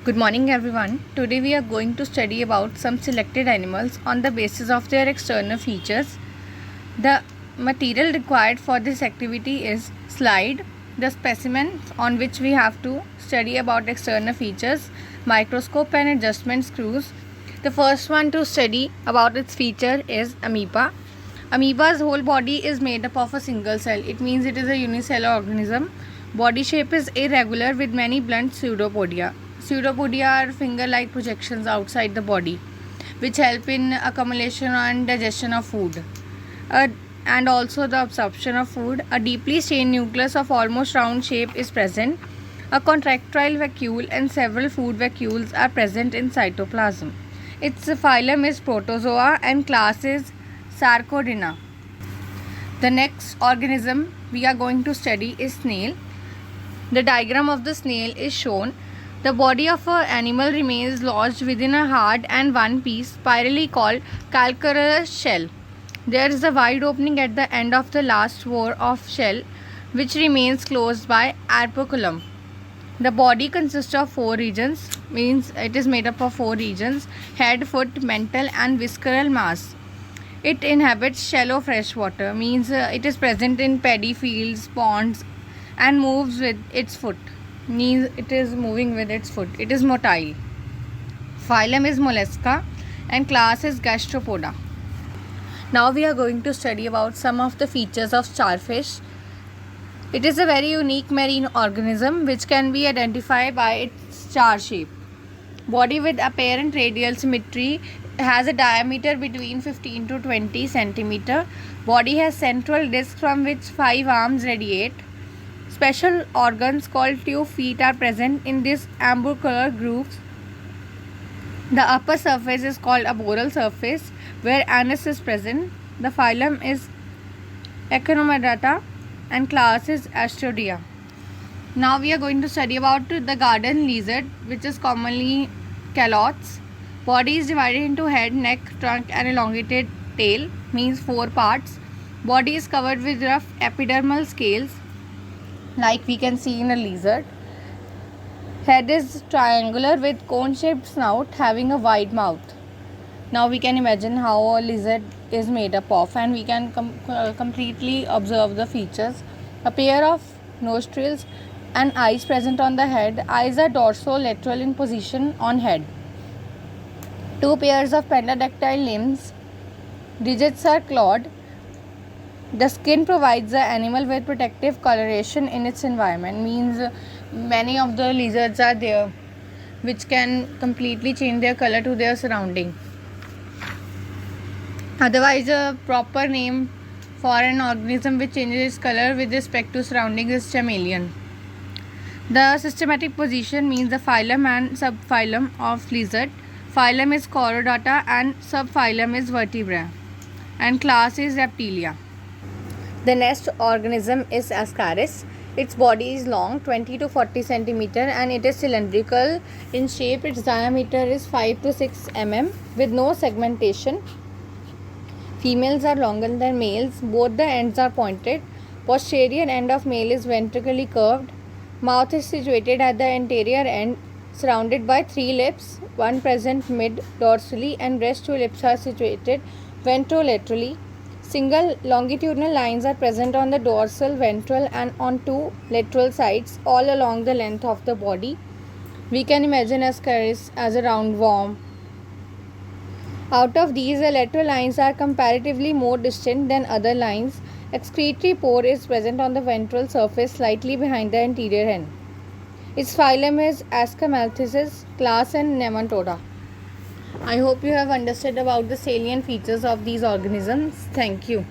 Good morning everyone. Today we are going to study about some selected animals on the basis of their external features. The material required for this activity is slide, the specimen on which we have to study about external features, microscope and adjustment screws. The first one to study about its feature is amoeba. Amoeba's whole body is made up of a single cell. It means it is a unicellular organism. Body shape is irregular with many blunt pseudopodia. Pseudopodia are finger-like projections outside the body, which help in accumulation and digestion of food, and also the absorption of food. A deeply stained nucleus of almost round shape is present. A contractile vacuole and several food vacuoles are present in cytoplasm. Its phylum is Protozoa and class is Sarcodina. The next organism we are going to study is snail. The diagram of the snail is shown. The body of an animal remains lodged within a hard and one-piece, spirally called calcareous shell. There is a wide opening at the end of the last pore of shell, which remains closed by operculum. The body consists of four regions, means it is made up of four regions: head, foot, mental and visceral mass. It inhabits shallow freshwater, means it is present in paddy fields, ponds, and moves with its foot, means it is moving with its foot. It is motile. Phylum is Mollusca and class is Gastropoda. Now we are going to study about some of the features of starfish. It is a very unique marine organism which can be identified by its star shape. Body with apparent radial symmetry, has a diameter between 15 to 20 centimeter. Body has central disc from which 5 arms radiate. Special organs called tube feet are present in these ambicular grooves. The upper surface is called a boral surface where anus is present. The phylum is Echinodermata and class is Astrodia. Now we are going to study about the garden lizard, which is commonly calots. Body is divided into head, neck, trunk and elongated tail, means 4 parts. Body is covered with rough epidermal scales, like we can see in a lizard. Head is triangular with cone-shaped snout having a wide mouth. Now we can imagine how a lizard is made up of, and we can completely observe the features. A pair of nostrils and eyes present on the head. Eyes are dorsolateral in position on head. 2 pairs of pentadactyl limbs. Digits are clawed. The skin provides the animal with protective coloration in its environment, means many of the lizards are there which can completely change their color to their surrounding. Otherwise, a proper name for an organism which changes its color with respect to surroundings is chameleon. The systematic position means the phylum and subphylum of lizard. Phylum is Chordata and subphylum is Vertebra, and class is Reptilia. The next organism is Ascaris. Its body is long, 20 to 40 centimeter, and it is cylindrical in shape. Its diameter is 5 to 6 mm with no segmentation. Females are longer than males. Both the ends are pointed. Posterior end of male is ventrically curved. Mouth is situated at the anterior end, surrounded by 3 lips, one present mid-dorsally, and rest 2 lips are situated ventrolaterally. Single longitudinal lines are present on the dorsal, ventral and on 2 lateral sides, all along the length of the body. We can imagine Ascaris as a round worm. Out of these, the lateral lines are comparatively more distant than other lines. Excretory pore is present on the ventral surface slightly behind the anterior end. Its phylum is Ascamalthus, class and Nematoda. I hope you have understood about the salient features of these organisms. Thank you.